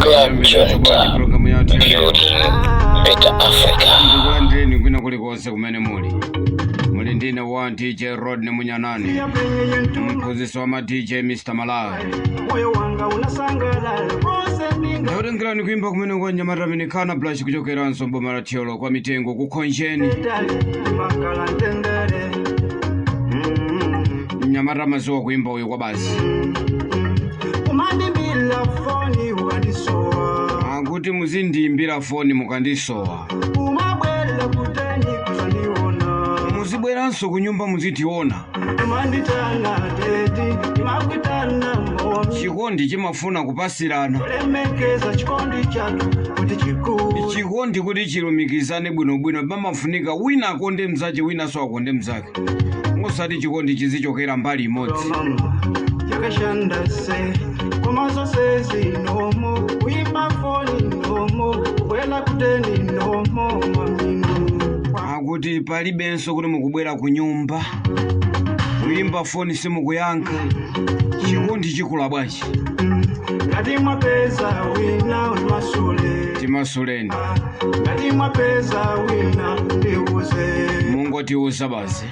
Club Junta, building better Africa. Ndikulandeni kwina kulikonse kumene muli ndine wa DJ Rodney Munyanani, mphunzitsi wa ma DJ Mr. Malawi. Ndawutengerani kuimba kumene kwa Nyamata Minikana Blush kuchokera nsombo la Tiolo kwa mitengo kukhonjeni. Nyamata mazuwa kuimba uyo kwa basi. Kuti muzindiimbira foni mukandisowa. Muzibweranso kunyumba muzitiona. Chikondi chimafuna kupasirana. Chikondi kuti chilumikizane bwinobwino pamafunika wina akonde mzache wina so akonde mzake. Ngosati chikondi chizichokera mbali imodzi. Yakashanda se komazo sezi no mo wima phone no mo wela kuteni no mo mamino akuti palibenso kuti mukubwera ku nyumba kuimba phone simukuyankha chikondi chikula bwanji ngati mwapeza wina masule timasuleni ngati mwapeza wina ndiuze mungotiuza basi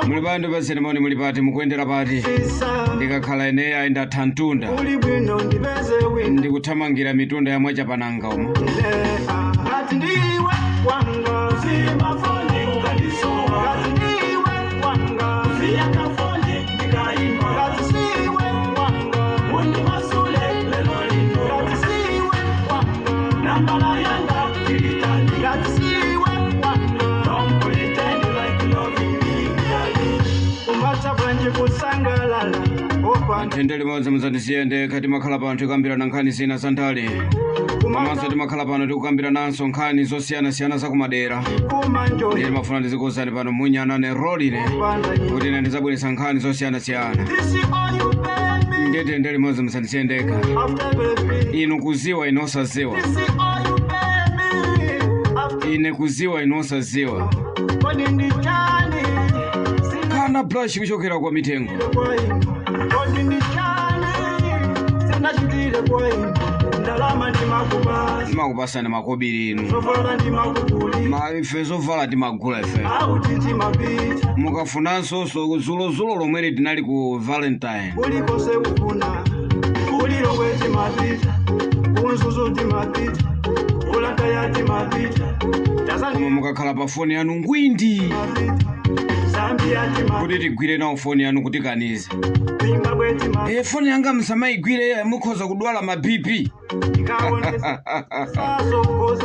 muli bandu basenemoni muli pati mukuyendera pati ndikakhala eneyo ayenda thantunda ndikuthamangira mitunda ya mwachapananga umo ngati ndiwe wanga zimafoni ukandisowa ngati ndiwe wanga ziyakafoni ndikaimba ngati siwe wanga undi masule lelo lino ngati siwe wanga nambala yanga tilitani ngati siwe wanga don't pretend like loving me umata banje kusangalala Tendele mwaza mzandisiyende kati makhala panthu kambira na nkhani zina santale komanso timakhala pano tikukambira nanso nkhani zosiyana-siyana zakumadera ndili mafuna ndizikuzani pano Munyanani Rodney kuti ine ndizabweretsa nkhani zosiyana-siyana ndete ndele mwaza mzandisiyendeka inu kuziwa inosaziwa ine kuziwa inosaziwa kana Blush kuchokera kwa mitengo makupasani makobiri inu ife zovala timagula ife mukafunanso zulo lomweri tinali ku Valentine mukakhala pa foni yanu ngwindi kuti tigwire nawo foni yanu kuti kanize foni yanga msamaigwire mukhoza kudwala ma BP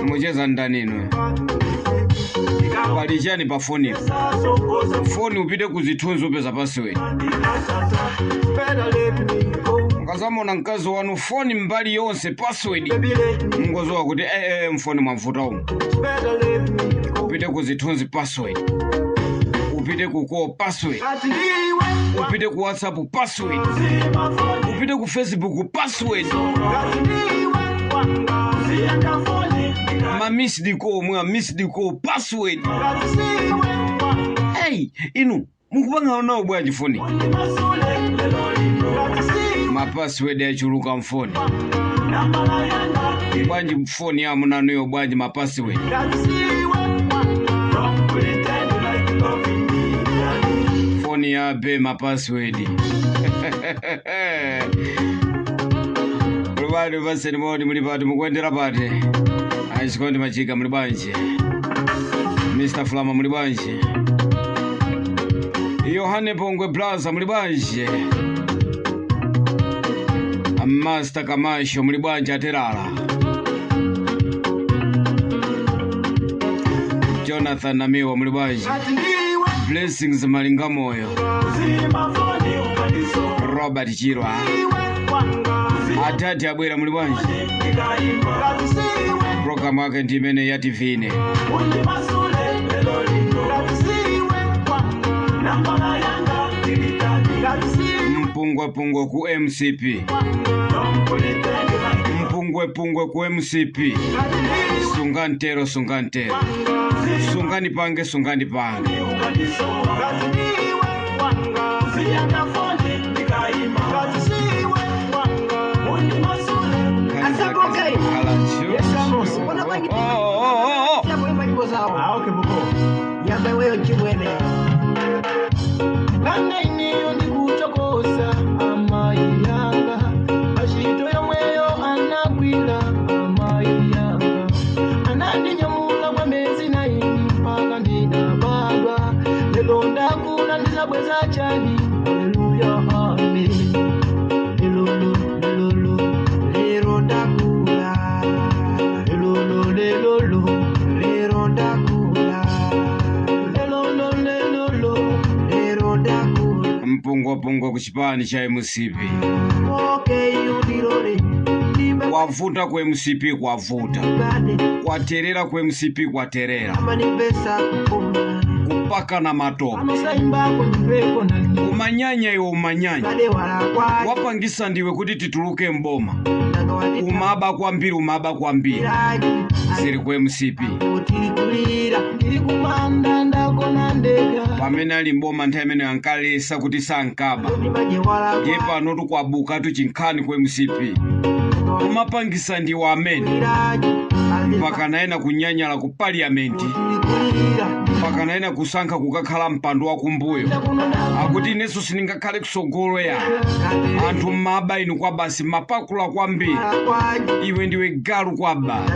mucheza ndani inu palichani pa foni foni upite kuzithunzi upeza password mukazamona mkazi wanu foni mbali yonse password mungozowa kuti mfoni mwamvuta umu upite kuzithunzi password upite ku call password upite ku WhatsApp password upite ku Facebook password ma missed call password hey inu mukupanga nawo bwanji foni ma password yachuluka mfoni bwanji foni yamu nanuyo bwanji ma password foni ya be ma password mulibadi basenimoni mulipati mukuendera pati aisikondi machika mulibanje Mr. Flama mulibanje Yohane Pongwe Plaza mulibanje Master Kamasho mulibanje aterala Jonathan Namiwa mulibanje Blessings Malingamoyo Robert Chirwa Atati abwera mulibanje program wake ndimene ya TVine mpungwe ku MCP mpungwe ku MCP sungantero sungani pange Zabweza chani. Hallelujah, amen. Lelolo, lelolo, lero dakula. Lelolo, lelolo, lero dakula. Lelolo, lelolo, lero dakula. Mpungo kuchipani cha MCP. Okay, udirore. Kwavuta kwa MCP kwavuta. Kwaterera kwa MCP kwaterera. Amanipesa kupoma. Kupaka na matope. Amusaimba kwenye na umanyanya iwo umanyanya. Wapangisa ndiwe kuti tituluke mboma. Umaba kwambiri. Siri kwa MCP. Pamene ali mboma nthaimene ankalesa kuti sankaba. Yepa notu kwabuka tuchinkhani kwa MCP. Umapangisa ndiwe amene. Pakanaena kunyanyala ku parliament. Pakanaena kusankha kukakhala mpando wa kumbuyo. Akuti nesu siningakhale kusogolo ya. Anthu maba inu kwa basi mapakula kwambiri. Iwe ndiwe galu kwa basi.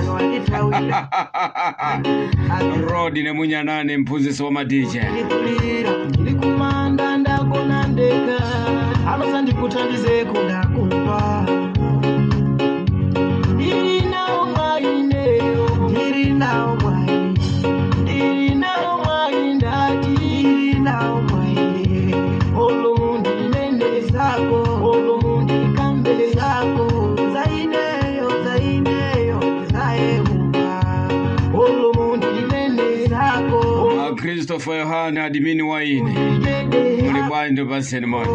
Rodi ne munyanane mphunzitsi wa madija. Nilikumanda ndakona ndeka. Alosa ndikuthandize kudakumpa. Christopher Yohane adimini waine. Mulibwa ndo paseni mwani.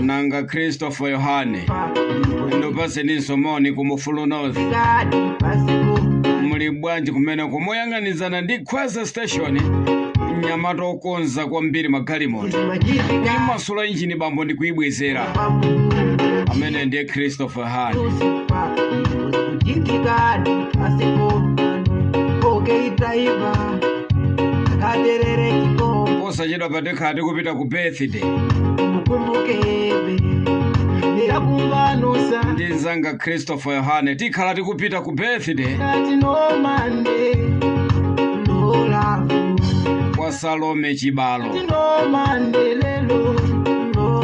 Nanga Christopher Yohane. Ndo paseni nsomoni kumufulunozi. Mulibwa kumene kumoyanganizana ndi Kweza Station. Nyamato okonza kwambiri magalimoto. Imasula injini bambo ndi kuibwezera. Amene ndiye Christopher Yohane. Posachedwa patekhate kupita ku birthday. Ndinzanga Christopher Yohane tikhala tikupita ku birthday. Kwa Salome Chibalo.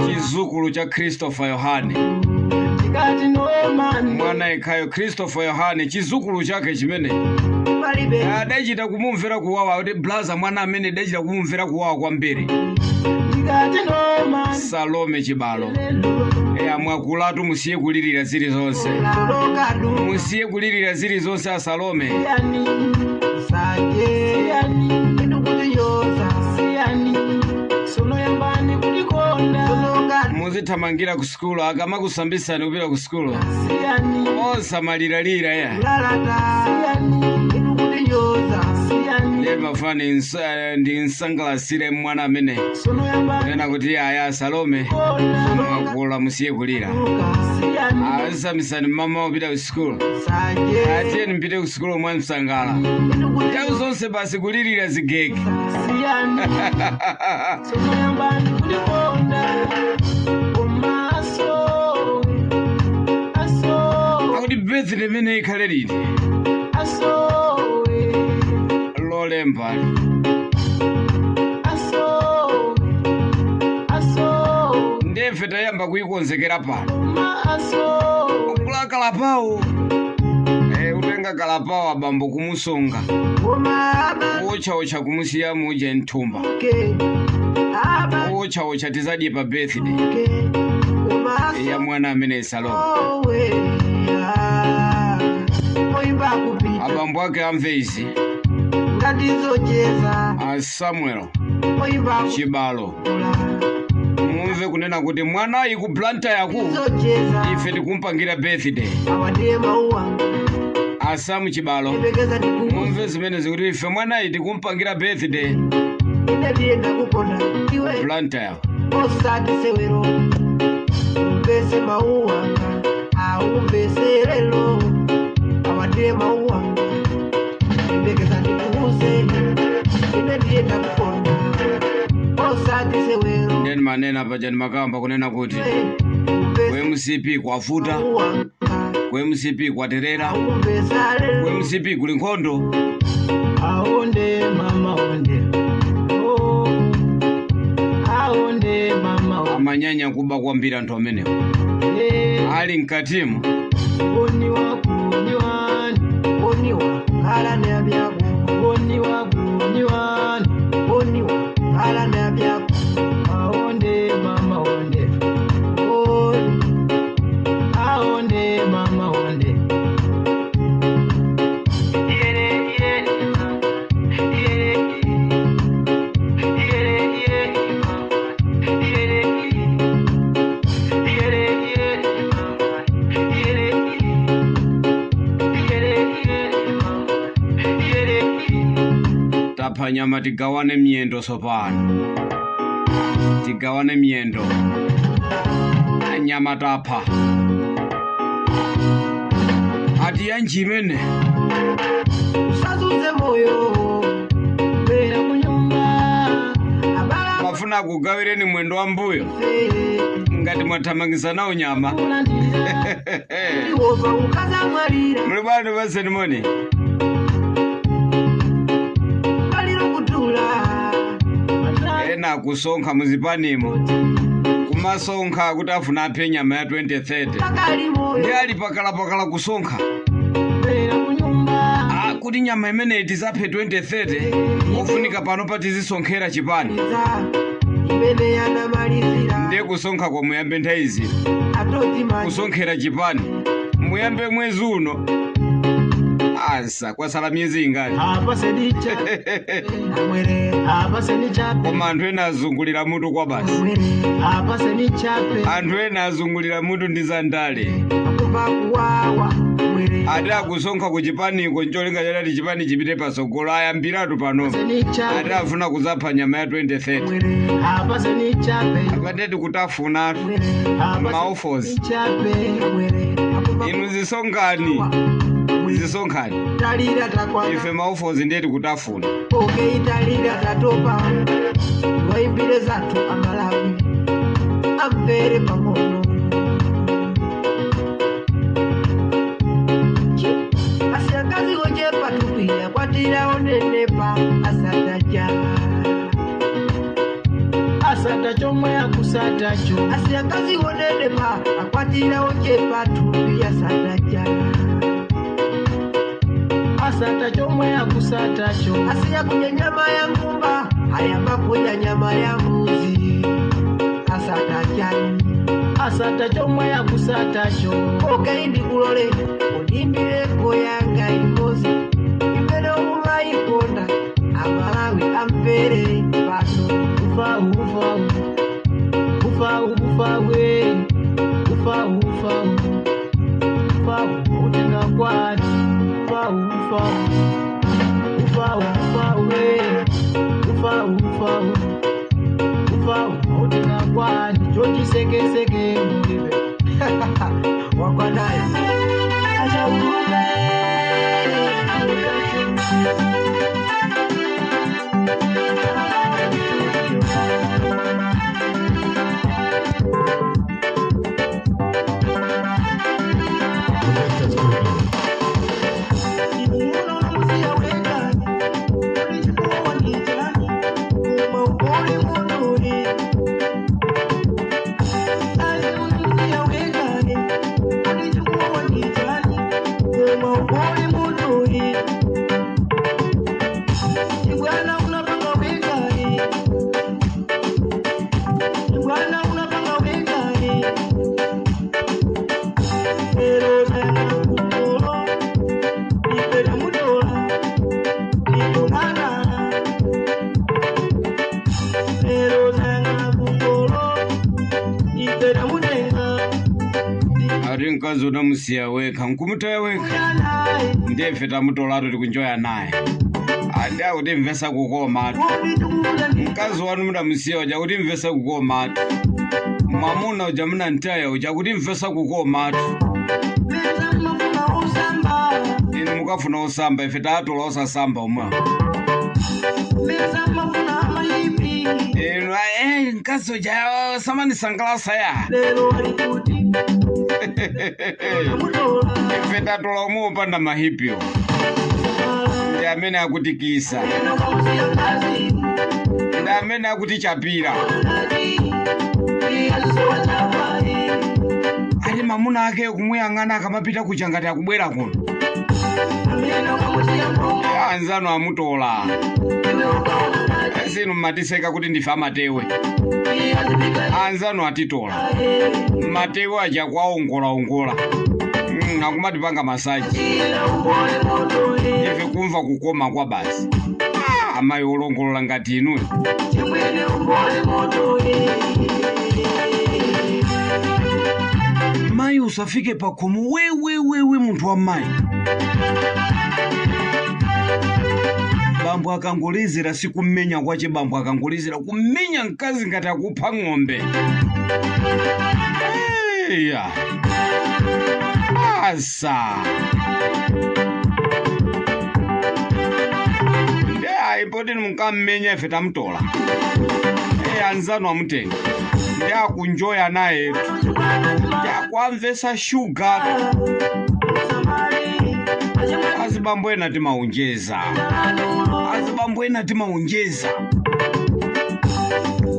Chizukulu cha Christopher Yohane. Mwana ekayo Christopher Yohane chizukulu chake chimene. Dachita kumumvera kuwawa. Blaza mwana amene dachita kumumvera kuwawa kwambiri. Salome Chibalo. Mwakulatu musiye kulirira zili zonse. Musiye kulirira zili zonse a Salome. Muzithamangira ku skulu akama kusambisana kupita ku skulu. Osamaliralira ya. Mafani ndi nsangalasire mwana amene. Nena kuti aya Salome. Mwakula musiye kulira. Asamisani mama upita ku skulu. Atiye mpite ku skulu mwa msangala. Tawu zonse basi kulirira zigege. Akuti birthday mene ikhale liti. Lolemba. Ndefe tayamba kuikonzekera pano. Kula kalapao. Utenga kalapao abambo kumusonga. Ocha kumusiya muje ntumba. Ocha tizadye pa birthday. Ya mwana amene Salome. Abambo ake amvezi. Samuel Chibalo. Mumve kunena kuti mwana iku blanta yaku. Ife tikumpangira birthday. Samu Chibalo. Mumve zimene zikuti ife mwana tikumpangira birthday. Blanta yaku. Osakisewero. Umbese mauanga. Aumbese relo. Awadie mauanga. Ibegeza ndikuze. Inedienda kuponda. Osakisewero. Ndeni manena pa jani makamba kunena kuti. MCP kwafuta. Kwe MCP kwaterera. Umvesale Kwe MCP kuli nkhondo. Aonde mama onde. Oh. Aonde mama onde. Amanyanya kuba kwambira anthu amenewo. Ali mkatimu. Oniwa kuniwani. Oniwa kala ne abyako. Oniwa kuniwani. Oniwa kala ne abyako. Aonde mama onde. Oh. Aonde mama onde. Tapanyama tigawane miendo sopano. Tigawane miendo. Anyama tapa. Ati yanjimene. Usazuze moyo. Bera kunyumba. Abala Mafuna kugawireni mwendo wa mbuyo. Ngati mwathamangisa nawo nyama. Iwoba ukaza mwalira. Muli bwana base nimoni. Baliro kutula. Ena kusonkha muzipanimo. Kumasonkha kuti afuna aphe nyama ya 2030. Pakali moyo. Ndi ali pakala kusonkha. Bera kunyumba. Kuti nyama imene tizaphe 2030. Ofunika pano patizisonkhera chipani. Imene yanamalizira. Ndiye kusonkha kwa muyambe nthawizi. Atoti mani. Kusonkhera chipani. Muyambe mwezi uno. Asa kwasala miyezi ingati. Apa sedicha. Amwere. Apa sedichape. Koma anthu ena azungulira mutu kwa basi. Amwere. Apa sedichape. Anthu ena azungulira mutu ndi zandale. Akuva kuwawa. Amwere. Ati akusonkha ku chipaniko ncholinga chadati chipani chipite pasogolo ayambiratu pano. Sedichape. Ati afuna kuzapha nyama ya 2030. Amwere. Apa sedichape. Apateti kutafunatu. Amwere. Apa Maofozi. sedichape. Amwere. Akuva Inu zisonkhani. Zisonkhani. Talira takwana. Ife maofozi ndeti kutafuna. Oke italira tatopa. Waimbire zatu amalawi. Amvere pamono. Asiakazi oje patupia kwatira onenepa asataja. Asatacho mwe akusatacho. Asiakazi onenepa akwatira oje patupia asataja. Asatacho mwe akusatacho. Asiya kuja nyama ya ngumba. Ayamba kuja nyama ya mbuzi. Asatachani. Asatacho mwe akusatacho. Oke indi kulole. Odimbire koyanga imozi. Ibere uma ikonda. Amalawi amvere pano. Ufa ufa ufa ufa we. Ufa ufa ufa utenga kwani. Ufa ufa ufa ufa we. Ufa ufa ufa utenga kwani. Chochi seke seke mulibe. Wakwanaya. Acha ujumbe. Mkazi unamusiya weka nkumutaya weka ndefe tamutolatu tikunjoya naye andi akuti mvesa kukomatu mkazi wanu munamusiya uja kuti mvesa kukomatu mwamuna uja munantaya uja kuti mvesa kukomatu inu mukafuna usamba ife tatola usasamba umwa inu mkazi uja samanisangalasa ya Feta tolomu panda mahipyo. Ndamene akutikisa. Ndamene akutichapira. Ali mamuna ake kumuyang'ana akamapita kuchangati akubwera kuno. Anzano amutola. Sinu matiseka kuti ndife amatewe. Anzano atitola. Matewe aja kwaongola. Nakumatipanga masaji. Ife kumva kukoma kwa basi. Amayi olongolola ngati inu. Mayi usafike pakomo wewe muntu wa mayi. Bambo akangolizira sikumenya kwache bambo akangolizira kumenya mkazi ngati akupha ng'ombe. Eya. Asa. Ipoti mukamenya ife tamtola. Anzano amutenga. Kunjoya naye. Kwamvesa sugar. Azibambo ena timaunjeza.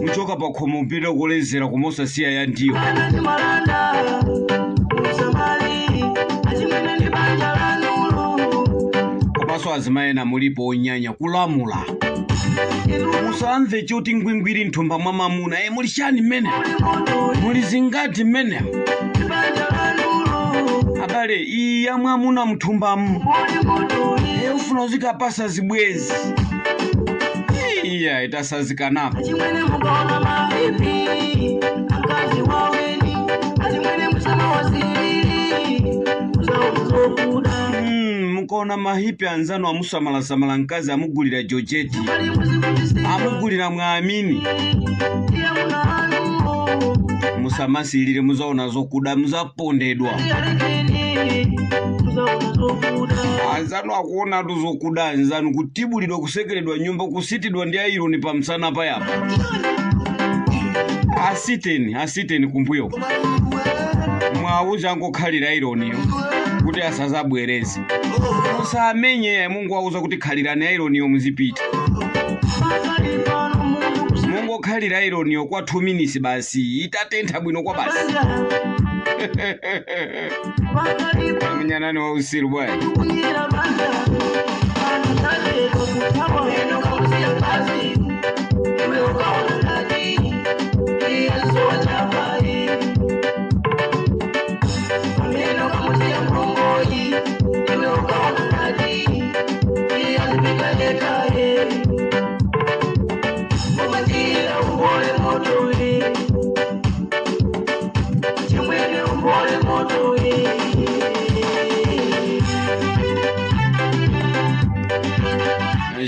Mchoka pa kumupira kulezera kumosa siya ya ndiyo. Komaso azimaena mulipo onyanya kulamula. Musamve choti ngwingwiri nthumba mwa mamuna. Mulishani mene. Mulizingati mene. Abale iya mwamuna mthumbamu. Ufuna uzika pasa zibwezi. Iya itasazika napo. Mukona mahipi anzano amusamala nkazi amugulira Georgette. Amugulira Mwamini. Musamasilire muzaona zokuda muzapondedwa. Anzano akuona tuzokuda anzano kutibulidwa kusekeredwa nyumba kusitidwa ndi ironi pa msana pa yapa. Asiteni kumbuyo. Mwauza ngokhalira ironiyo kuti asazabwereze. Musamenye Mungu auza kuti khalirani ironiyo muzipita. Mungu khalira ironiyo kwa 2 minutes basi itatentha bwino kwa basi. Mnyanani wa usiru bwana.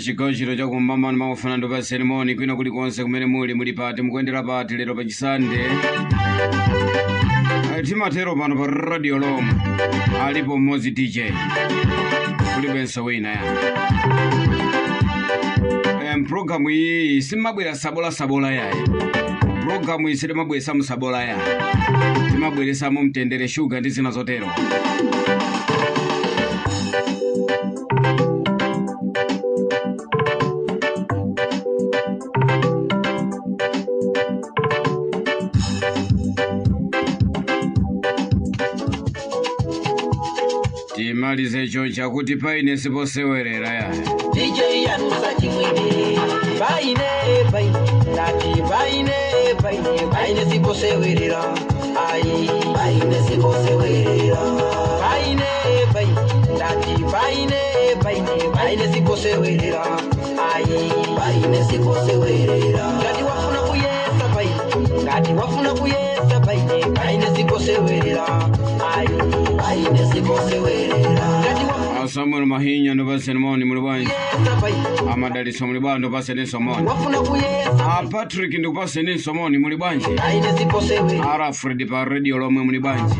Chikochiro cha kumama na mafuna ndo pa ceremony kwina kuli konse kumene muli pati mukwendera pati lero pa Chisande. Timatero pano pa Radio Lom. Alipo Mozi DJ. Kulibenso wina ya. Programu hii simabwera sabola yae. Programu hii simabwera sabola yae. Simabwera samu mtendere sugar ndi zina zotero. Timalize chocha kuti paine siposewerera ya. DJ yanusa chimwene. Paine. Nati paine siposewerera. Ai, paine siposewerera. Paine. Nati paine siposewerera. Ai, paine siposewerera. Nati wafuna kuyesa paine siposewerera. Ai, paine siposewerera. Samuel Mahinya ndo basi moni mulibanje. Amadali so mulibando basi ni somoni. Patrick ndo basi ni somoni mulibanje. Ara Fred pa radio lomwe mulibanje.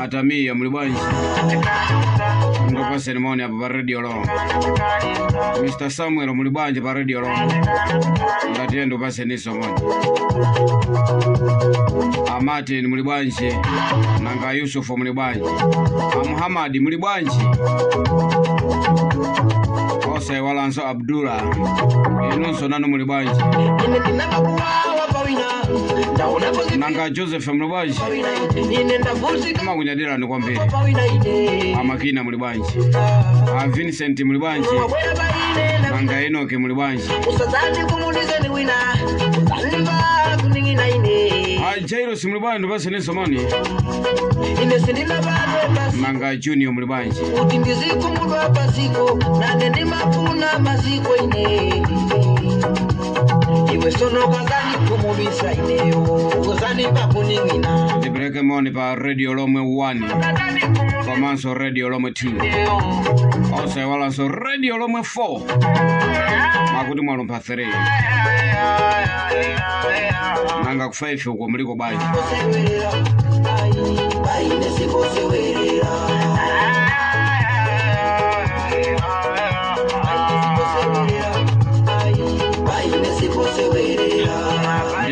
Atamia mulibanje. Ndo basi moni hapa pa radio lomwe. Mr. Samuel mulibanje pa radio lomwe. Ngati ndo basi ni somoni. Martin mulibanje. Nanga Yusuf mulibanje. Muhammad mulibanje. Ose walanso Abdullah. Inunso nano mulibanje. Nanga Joseph mulibanje. Kama kunyadira ni kwa mbele. Amakina mulibanje. Vincent mulibanje. Nanga Enoch mulibanje. Jairus mulibanje ndo basi ni somoni. Nanga Junior mulibanje. Dibreke moni pa radio lomwe 1. Komanso radio lomwe 2. Ose walanso radio lomwe 4. Makuti mwalumpa 3. Nanga kufaifu kwa muliko baji.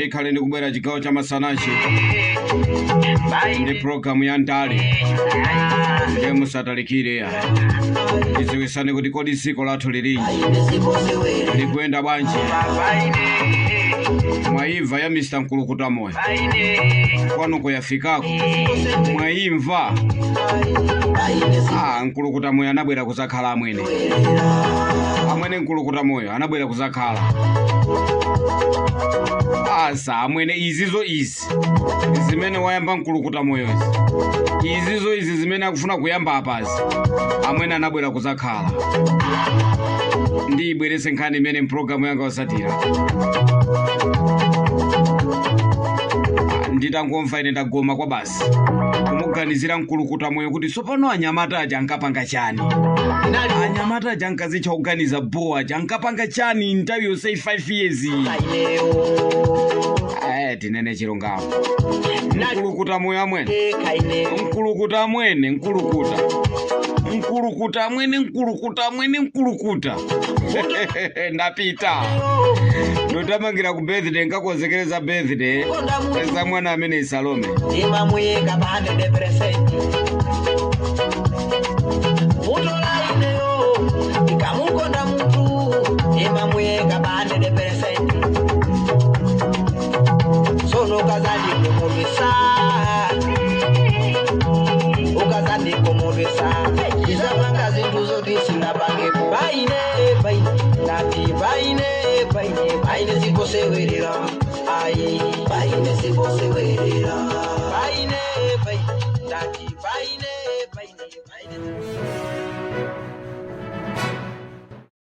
Kale ndi kubwera chikao cha masanachi. Ndi program ya ndali. Ndi musatalikire ya. Iziwisane kuti kodi siko lathu lilinji. Likuenda bwanji. Mwaimva ya Mr. Nkulukuta moyo. Kwanu kuyafikako. Mwaimva. Nkulukuta moyo anabwera kuzakhala amwene. Amwene Nkulukuta moyo anabwera kuzakhala. Asa amwene izizo izi. Zimene wayamba Nkulukuta moyo izi. Izizo izi zimene akufuna kuyamba apazi. Amwene anabwera kuzakhala. Ndi ibwerese nkhani imene mprogramu yanga osatira. Nditangomva ine ndagoma kwa basi. Kumuganizira Nkulukuta moyo kuti sopano anyamata aja ankapanga chani. Anyamata aja ankazicha kuganiza boa aja ankapanga chani nthawi yonse 5 years. Tinene chilongapo. Nkulukuta moyo amwene. Nkulukuta amwene nkulukuta. Nkulukuta amwene nkulukuta amwene nkulukuta. Ndapita. Ndotamangira ku birthday ngakonzekereza birthday. Eza mwana amene Salome. Ima muyeka bande depression. Mutola ineo. Ikamukonda mutu. Ima muyeka bande depression. Sono kazali kumulisa. Ukazali kumulisa. Izabanga zinduzo disina bange. Baine, baine. Nati baine, baine. Baine ziko sewerera. Ai, baine ziko sewerera. Baine, baine. Nati baine, baine. Baine.